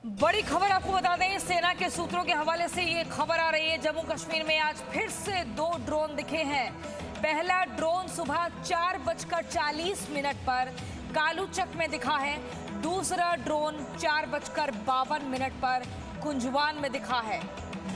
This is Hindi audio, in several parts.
बड़ी खबर आपको बता दें, सेना के सूत्रों के हवाले से ये खबर आ रही है। जम्मू कश्मीर में आज फिर से 2 ड्रोन दिखे हैं। पहला ड्रोन सुबह 4:40 पर कालूचक में दिखा है। दूसरा ड्रोन 4:52 पर कुंजवान में दिखा है।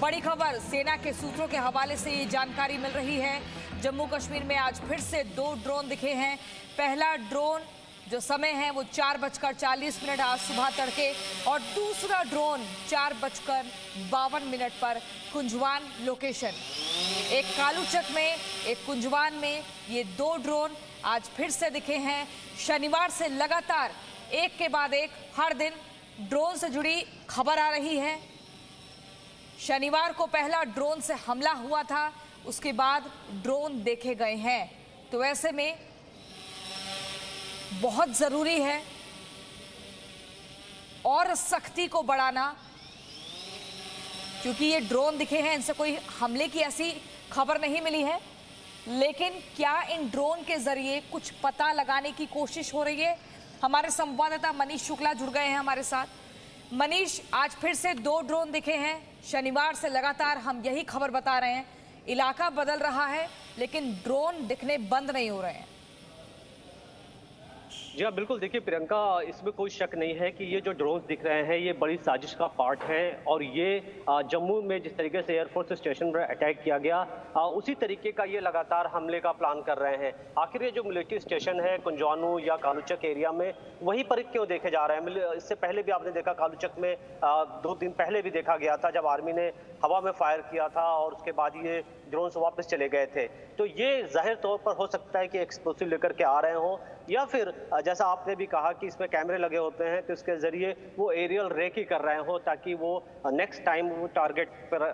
बड़ी खबर सेना के सूत्रों के हवाले से ये जानकारी मिल रही है। जम्मू कश्मीर में आज फिर से 2 ड्रोन दिखे हैं। पहला ड्रोन जो समय है वो 4:40 आज सुबह तड़के, और दूसरा ड्रोन 4:52 पर कुंजवान लोकेशन। एक कालूचक में, एक कुंजवान में, ये 2 ड्रोन आज फिर से दिखे हैं। शनिवार से लगातार एक के बाद एक हर दिन ड्रोन से जुड़ी खबर आ रही है। शनिवार को पहला ड्रोन से हमला हुआ था, उसके बाद ड्रोन देखे गए हैं। तो ऐसे में बहुत जरूरी है और सख्ती को बढ़ाना, क्योंकि ये ड्रोन दिखे हैं, इनसे कोई हमले की ऐसी खबर नहीं मिली है। लेकिन क्या इन ड्रोन के जरिए कुछ पता लगाने की कोशिश हो रही है? हमारे संवाददाता मनीष शुक्ला जुड़ गए हैं हमारे साथ। मनीष, आज फिर से 2 ड्रोन दिखे हैं। शनिवार से लगातार हम यही खबर बता रहे हैं। इलाका बदल रहा है लेकिन ड्रोन दिखने बंद नहीं हो रहे हैं। जी हाँ, बिल्कुल। देखिए प्रियंका, इसमें कोई शक नहीं है कि ये जो ड्रोन्स दिख रहे हैं ये बड़ी साजिश का पार्ट है। और ये जम्मू में जिस तरीके से एयरफोर्स स्टेशन पर अटैक किया गया, उसी तरीके का ये लगातार हमले का प्लान कर रहे हैं। आखिर ये जो मिलिट्री स्टेशन है कुंजवानू या कालूचक एरिया में, वहीं पर क्यों देखे जा रहे हैं? इससे पहले भी आपने देखा कालूचक में 2 दिन पहले भी देखा गया था, जब आर्मी ने हवा में फायर किया था और उसके बाद ये ड्रोन्स वापस चले गए थे। तो ये जाहिर तौर पर हो सकता है कि एक्सप्लोसिव लेकर के आ रहे हों, या फिर जैसा आपने भी कहा कि इसमें कैमरे लगे होते हैं, तो इसके जरिए वो एरियल रेकी कर रहे हो ताकि वो नेक्स्ट टाइम वो टारगेट पर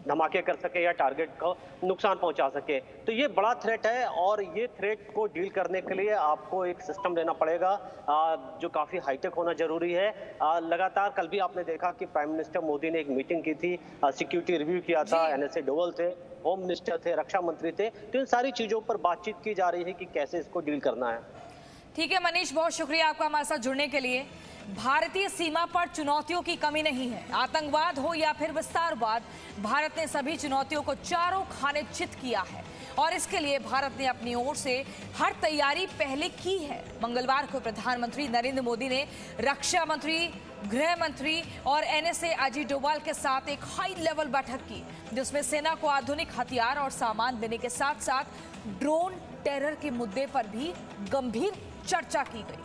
धमाके कर सके या टारगेट को नुकसान पहुंचा सके। तो ये बड़ा थ्रेट है और ये थ्रेट को डील करने के लिए आपको एक सिस्टम लेना पड़ेगा जो काफी हाईटेक होना जरूरी है। लगातार कल भी आपने देखा कि प्राइम मिनिस्टर मोदी ने एक मीटिंग की थी, सिक्योरिटी रिव्यू किया था, NSA डोवल थे, होम मिनिस्टर थे, रक्षा मंत्री थे। तो इन सारी चीजों पर बातचीत की जा रही है कि कैसे इसको डील करना है। ठीक है मनीष, बहुत शुक्रिया आपका हमारे साथ जुड़ने के लिए। भारतीय सीमा पर चुनौतियों की कमी नहीं है। आतंकवाद हो या फिर विस्तारवाद, भारत ने सभी चुनौतियों को चारों खाने चित किया है और इसके लिए भारत ने अपनी ओर से हर तैयारी पहले की है। मंगलवार को प्रधानमंत्री नरेंद्र मोदी ने रक्षा मंत्री, गृह मंत्री और NSA अजीत डोभाल के साथ एक हाई लेवल बैठक की, जिसमें सेना को आधुनिक हथियार और सामान देने के साथ साथ ड्रोन टेरर के मुद्दे पर भी गंभीर चर्चा की गई।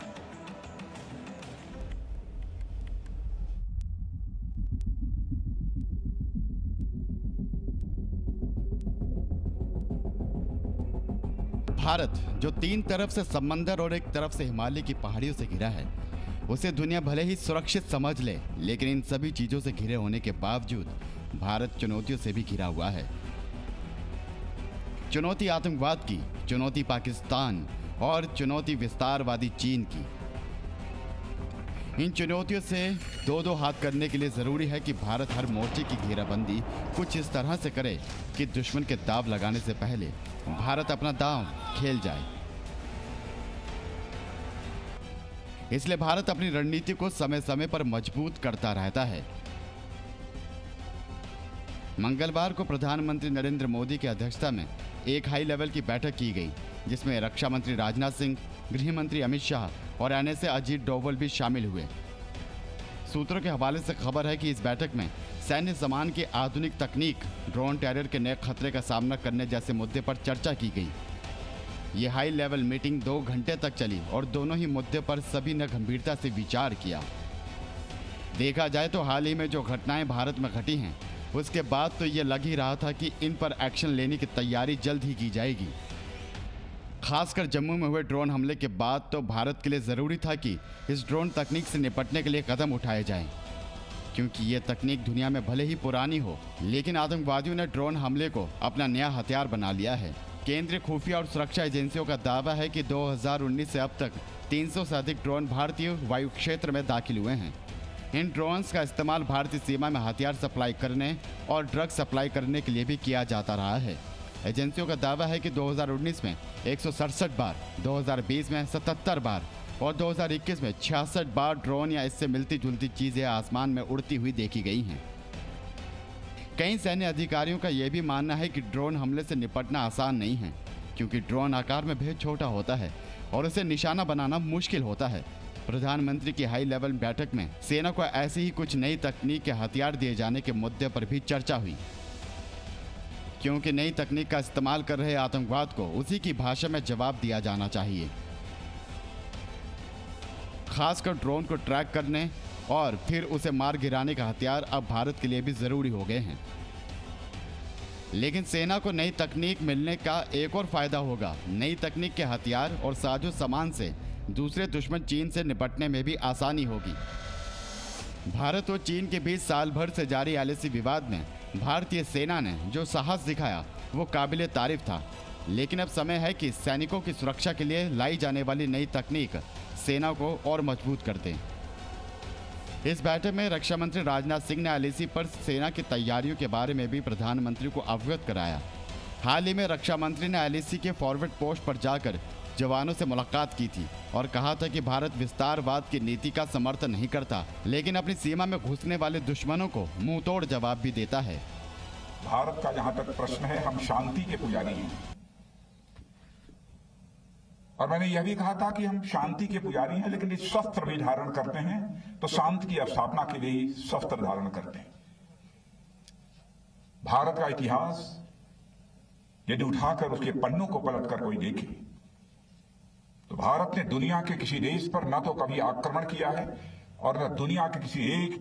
भारत जो 3 तरफ से समंदर और एक तरफ से हिमालय की पहाड़ियों से घिरा है, उसे दुनिया भले ही सुरक्षित समझ ले, लेकिन इन सभी चीजों से घिरे होने के बावजूद भारत चुनौतियों से भी घिरा हुआ है। चुनौती आतंकवाद की, चुनौती पाकिस्तान और चुनौती विस्तारवादी चीन की। इन चुनौतियों से 2-2 हाथ करने के लिए जरूरी है कि भारत हर मोर्चे की घेराबंदी कुछ इस तरह से करे कि दुश्मन के दाव लगाने से पहले भारत अपना दांव खेल जाए। इसलिए भारत अपनी रणनीति को समय समय पर मजबूत करता रहता है। मंगलवार को प्रधानमंत्री नरेंद्र मोदी की अध्यक्षता में एक हाई लेवल की बैठक की गई, जिसमें रक्षा मंत्री राजनाथ सिंह, गृह मंत्री अमित शाह और NSA अजीत डोभाल भी शामिल हुए। सूत्रों के हवाले से खबर है कि इस बैठक में सैन्य सामान की आधुनिक तकनीक, ड्रोन टेरर के नए खतरे का सामना करने जैसे मुद्दे पर चर्चा की गई। ये हाई लेवल मीटिंग 2 घंटे तक चली और दोनों ही मुद्दे पर सभी ने गंभीरता से विचार किया। देखा जाए तो हाल ही में जो घटनाएं भारत में घटी हैं, उसके बाद तो ये लग ही रहा था कि इन पर एक्शन लेने की तैयारी जल्द ही की जाएगी। खासकर जम्मू में हुए ड्रोन हमले के बाद तो भारत के लिए ज़रूरी था कि इस ड्रोन तकनीक से निपटने के लिए कदम उठाए जाएं, क्योंकि ये तकनीक दुनिया में भले ही पुरानी हो, लेकिन आतंकवादियों ने ड्रोन हमले को अपना नया हथियार बना लिया है। केंद्रीय खुफिया और सुरक्षा एजेंसियों का दावा है कि 2019 से अब तक 300 से अधिक ड्रोन भारतीय वायु क्षेत्र में दाखिल हुए हैं। इन ड्रोन्स का इस्तेमाल भारतीय सीमा में हथियार सप्लाई करने और ड्रग सप्लाई करने के लिए भी किया जाता रहा है। एजेंसियों का दावा है कि 2019 में 167 बार, 2020 में 77 बार और 2021 में 66 बार ड्रोन या इससे मिलती जुलती चीजें आसमान में उड़ती हुई देखी गई हैं। कई सैन्य अधिकारियों का यह भी मानना है कि ड्रोन हमले से निपटना आसान नहीं है, क्योंकि ड्रोन आकार में बेहद छोटा होता है और उसे निशाना बनाना मुश्किल होता है। प्रधानमंत्री की हाई लेवल बैठक में सेना को ऐसी ही कुछ नई तकनीक के हथियार दिए जाने के मुद्दे पर भी चर्चा हुई, क्योंकि नई तकनीक का इस्तेमाल कर रहे आतंकवाद को उसी की भाषा में जवाब दिया जाना चाहिए। खासकर ड्रोन को ट्रैक करने और फिर उसे मार गिराने का हथियार अब भारत के लिए भी जरूरी हो गए हैं। लेकिन सेना को नई तकनीक मिलने का एक और फायदा होगा। नई तकनीक के हथियार और साजो सामान से दूसरे दुश्मन चीन से निपटने में भी आसानी होगी। भारत और चीन के बीच साल भर से जारी LAC विवाद में भारतीय सेना ने जो साहस दिखाया वो काबिले तारीफ था, लेकिन अब समय है कि सैनिकों की सुरक्षा के लिए लाई जाने वाली नई तकनीक सेना को और मजबूत कर दे। इस बैठक में रक्षा मंत्री राजनाथ सिंह ने LAC पर सेना की तैयारियों के बारे में भी प्रधानमंत्री को अवगत कराया। हाल ही में रक्षा मंत्री ने LAC के फॉरवर्ड पोस्ट पर जाकर जवानों से मुलाकात की थी और कहा था कि भारत विस्तारवाद की नीति का समर्थन नहीं करता, लेकिन अपनी सीमा में घुसने वाले दुश्मनों को मुंहतोड़ जवाब भी देता है। भारत का जहां तक प्रश्न है, हम शांति के पुजारी हैं, और मैंने यह भी कहा था कि हम शांति के पुजारी हैं, लेकिन यदि शस्त्र भी धारण करते हैं तो शांति की स्थापना के लिए ही शस्त्र धारण करते हैं। भारत का इतिहास यदि उठाकर उसके पन्नों को पलटकर कोई देखे तो भारत ने दुनिया के किसी देश पर न तो कभी आक्रमण किया है और न दुनिया के किसी एक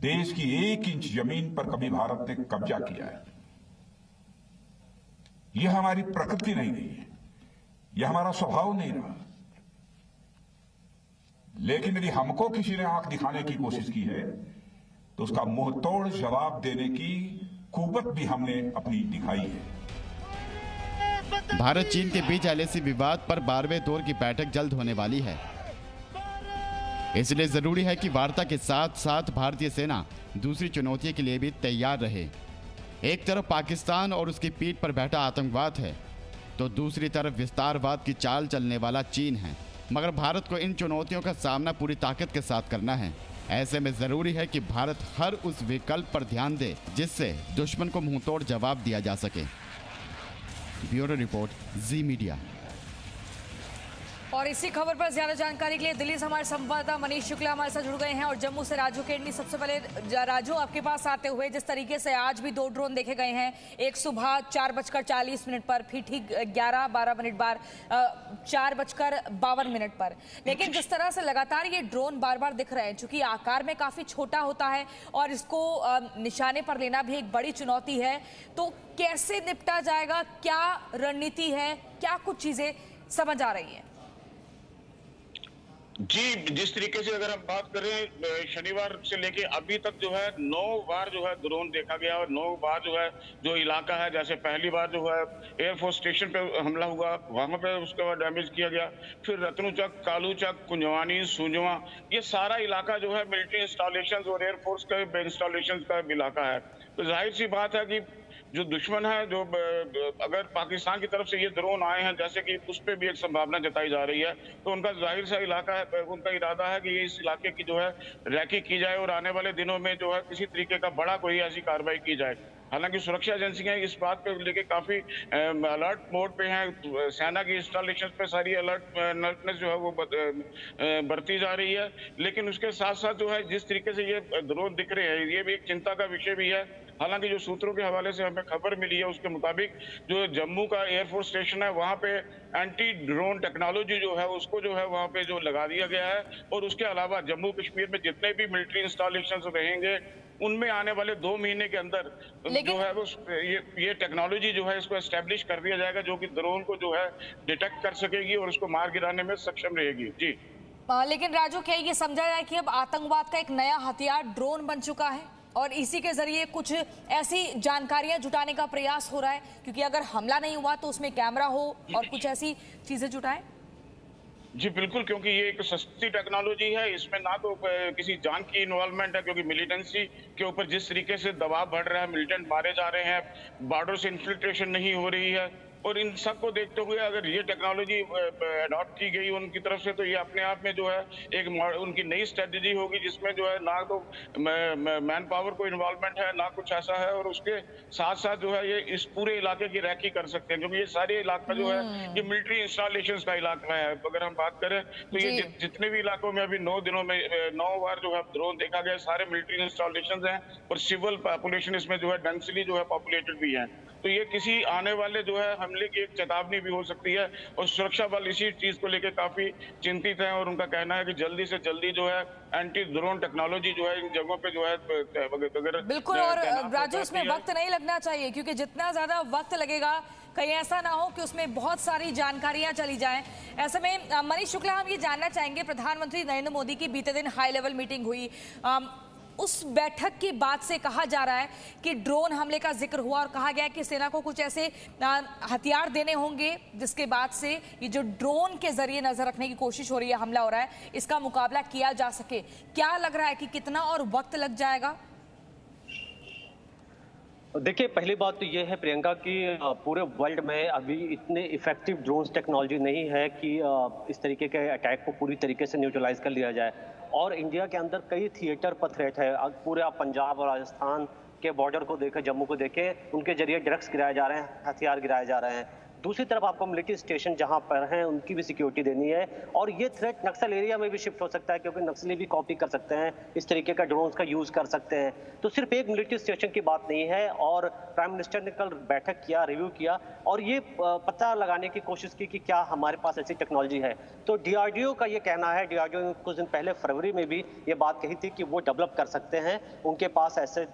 देश की 1 इंच जमीन पर कभी भारत ने कब्जा किया है। यह हमारी प्रकृति नहीं रही है, यह हमारा स्वभाव नहीं रहा। लेकिन यदि हमको किसी ने आंख दिखाने की कोशिश की है तो उसका मुंह तोड़ जवाब देने की कुव्वत भी हमने अपनी दिखाई है। भारत चीन के बीच LAC विवाद पर 12वें दौर की बैठक जल्द होने वाली है, इसलिए जरूरी है कि वार्ता के साथ साथ भारतीय सेना दूसरी चुनौती के लिए भी तैयार रहे। एक तरफ पाकिस्तान और उसकी पीठ पर बैठा आतंकवाद है, तो दूसरी तरफ विस्तारवाद की चाल चलने वाला चीन है। मगर भारत को इन चुनौतियों का सामना पूरी ताकत के साथ करना है। ऐसे में जरूरी है कि भारत हर उस विकल्प पर ध्यान दे जिससे दुश्मन को मुंहतोड़ जवाब दिया जा सके। ब्यूरो रिपोर्ट, जी मीडिया। और इसी खबर पर ज्यादा जानकारी के लिए दिल्ली से हमारे संवाददाता मनीष शुक्ला हमारे साथ जुड़ गए हैं और जम्मू से राजू केडनी। सबसे पहले राजू, आपके पास आते हुए जिस तरीके से आज भी 2 ड्रोन देखे गए हैं, एक सुबह 4:40 पर, फिर ठीक 11-12 बाद 4:52 पर, लेकिन जिस तरह से लगातार ये ड्रोन बार बार दिख रहे हैं, चूंकि आकार में काफी छोटा होता है और इसको निशाने पर लेना भी एक बड़ी चुनौती है, तो कैसे निपटा जाएगा? क्या रणनीति है? क्या कुछ चीजें समझ आ रही है? जी, जिस तरीके से अगर हम बात करें, शनिवार से लेके अभी तक जो है 9 बार जो है ड्रोन देखा गया और 9 बार जो है जो इलाका है, जैसे पहली बार जो है एयरफोर्स स्टेशन पे हमला हुआ, वहां पे उसके बाद डैमेज किया गया, फिर रतनुचक, कालूचक, कुंजवानी, सुंजवा, ये सारा इलाका जो है मिलिट्री इंस्टॉलेशन और एयरफोर्स का इंस्टॉलेशन का इलाका है। तो जाहिर सी बात है कि जो दुश्मन है, जो अगर पाकिस्तान की तरफ से ये ड्रोन आए हैं, जैसे कि उस पर भी एक संभावना जताई जा रही है, तो उनका जाहिर सा इलाका है, उनका इरादा है कि ये इस इलाके की जो है रैकी की जाए और आने वाले दिनों में जो है किसी तरीके का बड़ा कोई ऐसी कार्रवाई की जाए। हालांकि सुरक्षा एजेंसियां इस बात पे लेके काफी अलर्ट मोड पे हैं। सेना की इंस्टॉलेशन पे सारी अलर्टनेस जो है वो बढ़ती जा रही है, लेकिन उसके साथ साथ जो है जिस तरीके से ये ड्रोन दिख रहे हैं, ये भी एक चिंता का विषय भी है। हालांकि जो सूत्रों के हवाले से हमें खबर मिली है उसके मुताबिक जो जम्मू का एयरफोर्स स्टेशन है, वहां पे एंटी ड्रोन टेक्नोलॉजी जो है उसको जो है वहां पे जो लगा दिया गया है, और उसके अलावा जम्मू कश्मीर में जितने भी मिलिट्री इंस्टॉलेशन रहेंगे उनमें आने वाले 2 महीने के अंदर जो है वो ये टेक्नोलॉजी जो है इसको एस्टेब्लिश कर दिया जाएगा, जो कि ड्रोन को जो है डिटेक्ट कर सकेगी और उसको मार गिराने में सक्षम रहेगी। जी, लेकिन राजू, क्या ये समझा जाए कि अब आतंकवाद का एक नया हथियार ड्रोन बन चुका है और इसी के जरिए कुछ ऐसी जानकारियां जुटाने का प्रयास हो रहा है? क्योंकि अगर हमला नहीं हुआ तो उसमें कैमरा हो और कुछ ऐसी चीजें जुटाएं। जी बिल्कुल, क्योंकि ये एक सस्ती टेक्नोलॉजी है, इसमें ना तो किसी जान की इन्वॉल्वमेंट है, क्योंकि मिलिटेंसी के ऊपर जिस तरीके से दबाव बढ़ रहा है, मिलिटेंट मारे जा रहे हैं, बॉर्डर से इन्फिल्ट्रेशन नहीं हो रही है, और इन सब को देखते हुए अगर ये टेक्नोलॉजी अडॉप्ट की गई उनकी तरफ से, तो ये अपने आप में जो है एक उनकी नई स्ट्रेटजी होगी, जिसमें जो है ना तो मैन पावर को इन्वॉल्वमेंट है, ना कुछ ऐसा है, और उसके साथ साथ जो है ये इस पूरे इलाके की रैकी कर सकते हैं, क्योंकि ये सारे इलाका जो है ये मिलिट्री इंस्टॉलेशंस का इलाका है। अगर हम बात करें तो ये जितने भी इलाकों में अभी 9 दिनों में 9 बार जो है ड्रोन देखा गया, सारे मिलिट्री इंस्टॉलेशंस हैं और सिविल पॉपुलेशन इसमें जो है डेंसली जो है पॉपुलेटेड भी है। तो ये किसी आने वाले जो है हमले की एक चेतावनी भी हो सकती है, और सुरक्षा बल इसी चीज को लेकर काफी चिंतित हैं, और उनका कहना है कि जल्दी से जल्दी जो है एंटी ड्रोन टेक्नोलॉजी जो है इन जगहों पे जो है अगर बिल्कुल, और राजू इसमें वक्त नहीं लगना चाहिए, क्योंकि जितना ज्यादा वक्त लगेगा कहीं ऐसा ना हो कि उसमें बहुत सारी जानकारियां चली जाएं। ऐसे में मनीष शुक्ला, हम ये जानना चाहेंगे, प्रधानमंत्री नरेंद्र मोदी की बीते दिन हाई लेवल मीटिंग हुई, उस बैठक के बाद से कहा जा रहा है कि ड्रोन हमले का जिक्र हुआ और कहा गया कि सेना को कुछ ऐसे हथियार देने होंगे जिसके बाद से ये जो ड्रोन के जरिए नजर रखने की कोशिश हो रही है, हमला हो रहा है, इसका मुकाबला किया जा सके। क्या लग रहा है कि कितना और वक्त लग जाएगा? देखिए, पहली बात तो ये है प्रियंका कि पूरे वर्ल्ड में अभी इतने इफेक्टिव ड्रोन्स टेक्नोलॉजी नहीं है कि इस तरीके के अटैक को पूरी तरीके से न्यूट्रलाइज कर लिया जाए। और इंडिया के अंदर कई थिएटर पर थ्रेट है। पूरे आप पंजाब और राजस्थान के बॉर्डर को देखें, जम्मू को देखें, उनके जरिए ड्रग्स गिराए जा रहे हैं, हथियार गिराए जा रहे हैं। दूसरी तरफ आपको मिलिट्री स्टेशन जहां पर हैं उनकी भी सिक्योरिटी देनी है, और ये थ्रेट नक्सल एरिया में भी शिफ्ट हो सकता है, क्योंकि नक्सली भी कॉपी कर सकते हैं, इस तरीके का ड्रोन्स का यूज कर सकते हैं। तो सिर्फ एक मिलिट्री स्टेशन की बात नहीं है। और प्राइम मिनिस्टर ने कल बैठक किया, रिव्यू किया, और ये पता लगाने की कोशिश की कि क्या हमारे पास ऐसी टेक्नोलॉजी है। तो DRDO का ये कहना है, DRDO ने कुछ दिन पहले फरवरी में भी ये बात कही थी कि वो डेवलप कर सकते हैं, उनके पास ऐसे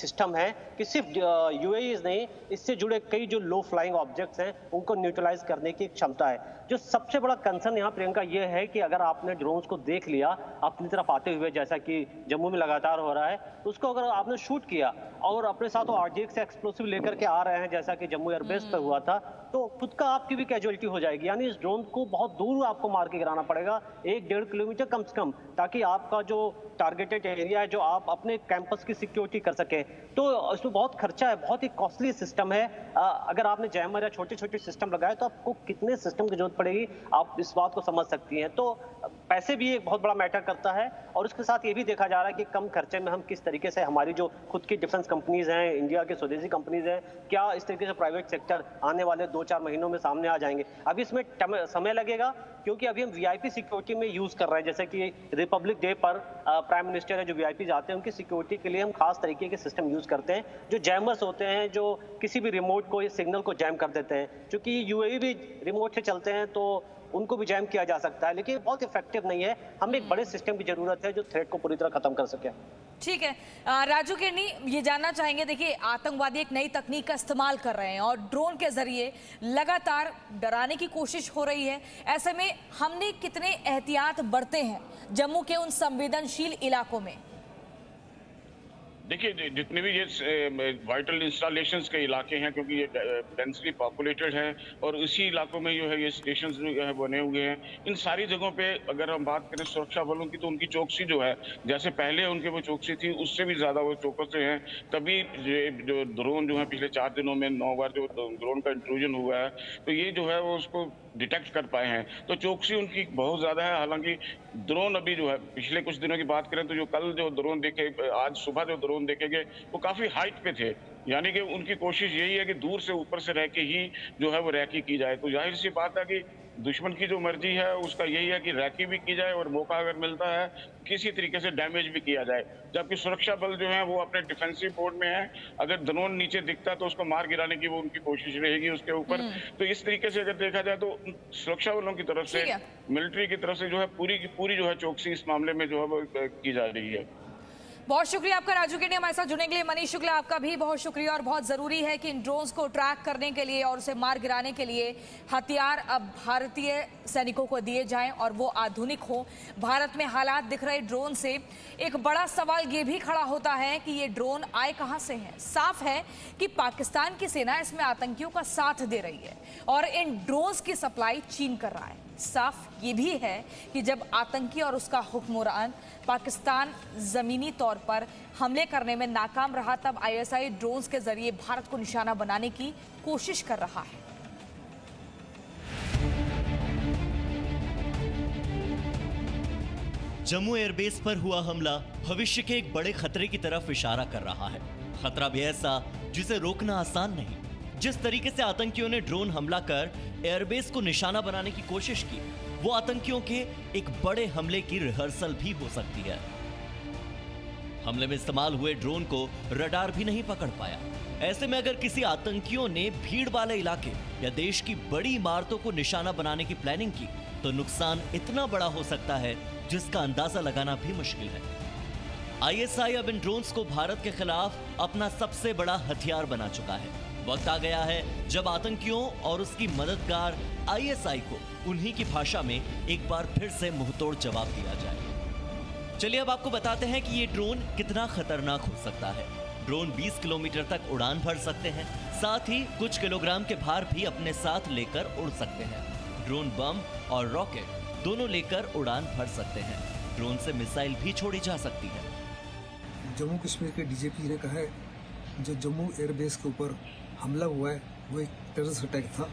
सिस्टम है कि सिर्फ UAE नहीं, इससे जुड़े कई जो लो फ्लाइंग ऑब्जेक्ट्स हैं उनको न्यूट्रलाइज करने की क्षमता है। जो सबसे बड़ा कंसर्न यहाँ प्रियंका ये है कि अगर आपने ड्रोन्स को देख लिया अपनी तरफ आते हुए, जैसा कि जम्मू में लगातार हो रहा है, तो उसको अगर आपने शूट किया और अपने साथ RGX एक्सप्लोसिव लेकर के आ रहे हैं, जैसा कि जम्मू एयरबेस पे हुआ था, तो खुद का आपकी भी कैजुअलिटी हो जाएगी। यानी इस ड्रोन को बहुत दूर आपको मार के गिराना पड़ेगा, 1-1.5 किलोमीटर कम से कम, ताकि आपका जो टारगेटेड एरिया है, जो आप अपने कैंपस की सिक्योरिटी कर सकें। तो इसमें बहुत खर्चा है, बहुत ही कॉस्टली सिस्टम है। अगर आपने जैमर या छोटे छोटे सिस्टम लगाए तो आपको कितने सिस्टम की जरूरत पड़ेगी, आप इस बात को समझ सकती हैं। तो पैसे भी एक बहुत बड़ा मैटर करता है, और उसके साथ ये भी देखा जा रहा है कि कम खर्चे में हम किस तरीके से हमारी जो खुद की डिफेंस कंपनीज हैं, इंडिया के स्वदेशी कंपनीज हैं, क्या इस तरीके से प्राइवेट सेक्टर आने वाले 2-4 महीनों में सामने आ जाएंगे। अभी इसमें समय लगेगा, क्योंकि अभी हम VIP सिक्योरिटी में यूज कर रहे हैं। जैसे कि रिपब्लिक डे पर प्राइम मिनिस्टर है, जो VIP आते हैं, उनकी सिक्योरिटी के लिए हम खास तरीके के सिस्टम यूज करते हैं। जो जैमर्स होते हैं, जो किसी भी रिमोट को या सिग्नल को जैम कर देते हैं, क्योंकि UAE भी रिमोट से चलते हैं, तो उनको भी जैम किया जा सकता है, लेकिन बहुत इफेक्टिव नहीं है। हमें एक बड़े सिस्टम की जरूरत है जो थ्रेट को पूरी तरह खत्म कर सके। ठीक है, राजू किरनी, ये जानना चाहेंगे, देखिए आतंकवादी एक नई तकनीक का इस्तेमाल कर रहे हैं और ड्रोन के जरिए लगातार डराने की कोशिश हो रही है। ऐसे में हमने कितने एहतियात बरते हैं जम्मू के उन संवेदनशील इलाकों में? देखिए, जितने भी ये वाइटल इंस्टॉलेशंस के इलाके हैं, क्योंकि ये डेंसली पॉपुलेटेड है और इसी इलाकों में जो है ये स्टेशंस जो है बने हुए हैं, इन सारी जगहों पे अगर हम बात करें सुरक्षा बलों की, तो उनकी चौकसी जो है, जैसे पहले उनकी वो चौकसी थी, उससे भी ज़्यादा वो चौकस हैं। तभी जो ड्रोन जो है पिछले 4 दिनों में 9 बार जो ड्रोन का इंट्रूजन हुआ है, तो ये जो है वो उसको डिटेक्ट कर पाए हैं। तो चौकसी उनकी बहुत ज़्यादा है। हालांकि ड्रोन अभी जो है, पिछले कुछ दिनों की बात करें तो जो कल जो ड्रोन देखे, आज सुबह जो ड्रोन देखेंगे, वो काफ़ी हाइट पे थे। यानी कि उनकी कोशिश यही है कि दूर से ऊपर से रह के ही जो है वो रैकी की जाए। तो जाहिर सी बात है कि दुश्मन की जो मर्जी है उसका यही है कि रैकी भी की जाए, और मौका अगर मिलता है किसी तरीके से डैमेज भी किया जाए। जबकि सुरक्षा बल जो है वो अपने डिफेंसिव मोड में है, अगर ड्रोन नीचे दिखता है तो उसको मार गिराने की वो उनकी कोशिश रहेगी उसके ऊपर। तो इस तरीके से अगर देखा जाए तो सुरक्षा बलों की तरफ से, मिलिट्री की तरफ से जो है पूरी की पूरी जो है चौकसी इस मामले में जो है वो की जा रही है। बहुत शुक्रिया आपका राजू किरनी, हमारे साथ जुड़ने के लिए। मनीष शुक्ला, आपका भी बहुत शुक्रिया। और बहुत ज़रूरी है कि इन ड्रोन्स को ट्रैक करने के लिए और उसे मार गिराने के लिए हथियार अब भारतीय सैनिकों को दिए जाएं और वो आधुनिक हो। भारत में हालात दिख रहे ड्रोन से एक बड़ा सवाल ये भी खड़ा होता है कि ये ड्रोन आए कहाँ से हैं। साफ है कि पाकिस्तान की सेना इसमें आतंकियों का साथ दे रही है और इन ड्रोन्स की सप्लाई चीन कर रहा है। साफ ये भी है कि जब आतंकी और उसका हुक्मरान पाकिस्तान जमीनी तौर पर हमले करने में नाकाम रहा, तब ISI ड्रोन्स के जरिए भारत को निशाना बनाने की कोशिश कर रहा है। जम्मू एयरबेस पर हुआ हमला भविष्य के एक बड़े खतरे की तरफ इशारा कर रहा है। खतरा भी ऐसा जिसे रोकना आसान नहीं। जिस तरीके से आतंकियों ने ड्रोन हमला कर एयरबेस को निशाना बनाने की कोशिश की, वो आतंकियों के एक बड़े हमले की रिहर्सल भी हो सकती है। हमले में इस्तेमाल हुए ड्रोन को रडार भी नहीं पकड़ पाया। ऐसे में अगर किसी आतंकियों ने भीड़ वाले इलाके या देश की बड़ी इमारतों को निशाना बनाने की प्लानिंग की, तो नुकसान इतना बड़ा हो सकता है जिसका अंदाजा लगाना भी मुश्किल है। आईएसआई अब इन ड्रोन्स को भारत के खिलाफ अपना सबसे बड़ा हथियार बना चुका है। वक्त आ गया है जब आतंकियों और उसकी मददगार आईएसआई को उन्हीं की भाषा में एक बार फिर से मुंहतोड़ जवाब दिया जाए। चलिए अब आपको बताते हैं कि ये ड्रोन कितना खतरनाक हो सकता है। ड्रोन 20 किलोमीटर तक उड़ान भर सकते हैं, साथ ही कुछ किलोग्राम के भार भी अपने साथ लेकर उड़ सकते हैं। ड्रोन बम और रॉकेट दोनों लेकर उड़ान भर सकते हैं। ड्रोन से मिसाइल भी छोड़ी जा सकती है। जम्मू कश्मीर के डीजीपी ने कहा है जो जम्मू एयरबेस के ऊपर हमला हुआ है वो एक टेररिस्ट अटैक था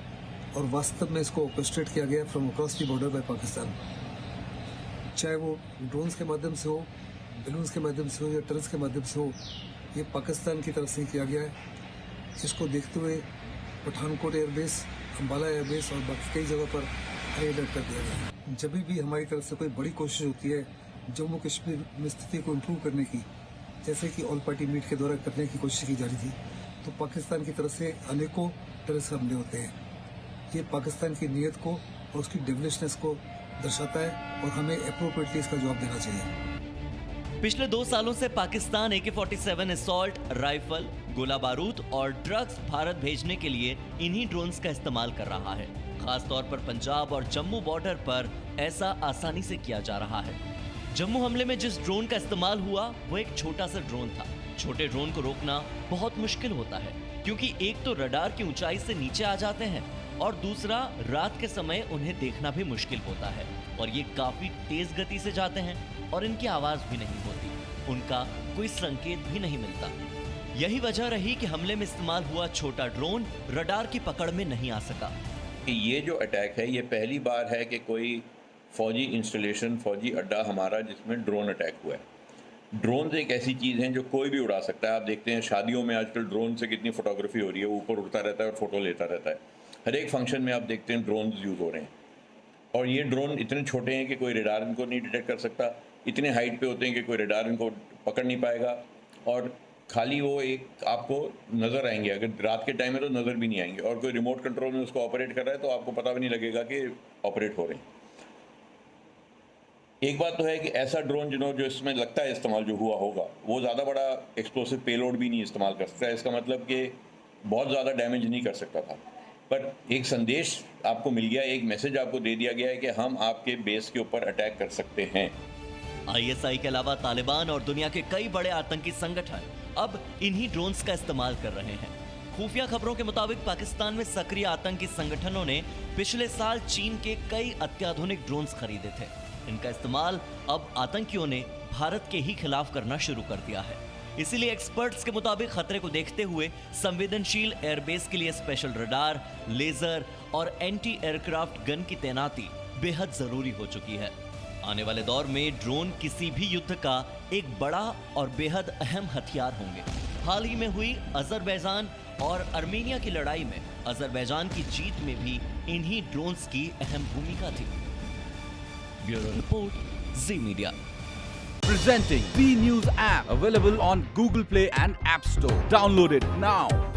और वास्तव में इसको ऑर्केस्ट्रेट किया गया from across the border by Pakistan. चाहे वो ड्रोन्स के माध्यम से हो, बैलून्स के माध्यम से हो या टेररिस्ट के माध्यम से हो, ये पाकिस्तान की तरफ से किया गया है। इसको देखते हुए पठानकोट एयरबेस, अम्बाला एयरबेस और बाकी कई जगह पर हाई अलर्ट कर दिया गया है। जब भी हमारी तरफ से कोई बड़ी कोशिश होती है जम्मू कश्मीर में स्थिति को इम्प्रूव करने की, जैसे कि ऑल पार्टी मीट के द्वारा करने की कोशिश की जा रही थी, तो पाकिस्तान की तरफ से अनेकों टेररिस्ट हमले होते हैं। ये पाकिस्तान की नीयत को और उसकी डेविलिशनेस को दर्शाता है और हमें एप्रोप्रिएटली इसका जवाब देना चाहिए। पिछले 2 सालों से पाकिस्तान AK-47 असॉल्ट राइफल, गोला बारूद और ड्रग्स भारत भेजने के लिए इन्हीं ड्रोन्स का इस्तेमाल कर रहा है। खास तौर पर पंजाब और जम्मू बॉर्डर पर ऐसा आसानी से किया जा रहा है। जम्मू हमले में जिस ड्रोन का इस्तेमाल हुआ वो एक छोटा सा ड्रोन था। छोटे ड्रोन को रोकना बहुत मुश्किल होता है, क्योंकि एक तो रडार की ऊंचाई से नीचे आ जाते हैं और दूसरा रात के समय उन्हें देखना भी मुश्किल होता है। और ये काफी तेज गति से जाते हैं और इनकी आवाज भी नहीं होती, उनका कोई संकेत भी नहीं मिलता। यही वजह रही कि हमले में इस्तेमाल हुआ छोटा ड्रोन रडार की पकड़ में नहीं आ सका। ये जो अटैक है ये पहली बार है कि कोई फौजी इंस्टॉलेशन, फौजी अड्डा हमारा जिसमें ड्रोन अटैक हुआ है। ड्रोन एक ऐसी चीज़ है जो कोई भी उड़ा सकता है। आप देखते हैं शादियों में आजकल ड्रोन से कितनी फोटोग्राफी हो रही है, ऊपर उड़ता रहता है और फोटो लेता रहता है। हर एक फंक्शन में आप देखते हैं ड्रोन यूज़ हो रहे हैं। और ये ड्रोन इतने छोटे हैं कि कोई रडार इनको नहीं डिटेक्ट कर सकता, इतने हाइट पे होते हैं कि कोई रडार इनको पकड़ नहीं पाएगा, और खाली वो एक आपको नज़र आएंगे। अगर रात के टाइम में तो नज़र भी नहीं आएंगे, और कोई रिमोट कंट्रोल में उसको ऑपरेट कर रहा है तो आपको पता भी नहीं लगेगा कि ऑपरेट हो रहे हैं। एक बात तो है कि ऐसा ड्रोन जो इसमें लगता है इस्तेमाल जो हुआ होगा वो ज़्यादा बड़ा एक्सप्लोसिव पेलोड भी नहीं इस्तेमाल कर सकता है। इसका मतलब कि बहुत ज़्यादा डैमेज नहीं कर सकता था, पर एक संदेश आपको मिल गया, एक मैसेज आपको दे दिया गया है कि हम आपके बेस के ऊपर अटैक कर सकते हैं। आईएसआई के अलावा तालिबान और दुनिया के कई बड़े आतंकी संगठन अब इन्हीं ड्रोन्स का इस्तेमाल कर रहे हैं। खुफिया खबरों के मुताबिक पाकिस्तान में सक्रिय आतंकी संगठनों ने पिछले साल चीन के कई अत्याधुनिक ड्रोन्स खरीदे थे। इनका इस्तेमाल अब आतंकियों ने भारत के ही खिलाफ करना शुरू कर दिया है। इसीलिए एक्सपर्ट्स के मुताबिक खतरे को देखते हुए संवेदनशील एयरबेस के लिए स्पेशल रडार, लेजर और एंटी एयरक्राफ्ट गन की तैनाती बेहद जरूरी हो चुकी है। आने वाले दौर में ड्रोन किसी भी युद्ध का एक बड़ा और बेहद अहम हथियार होंगे। हाल ही में हुई अजरबैजान और अर्मेनिया की लड़ाई में अजरबैजान की जीत में भी इन्हीं ड्रोन्स की अहम भूमिका थी। Bureau report, ji media. Presenting B News app, available on Google Play and App Store. Download it now.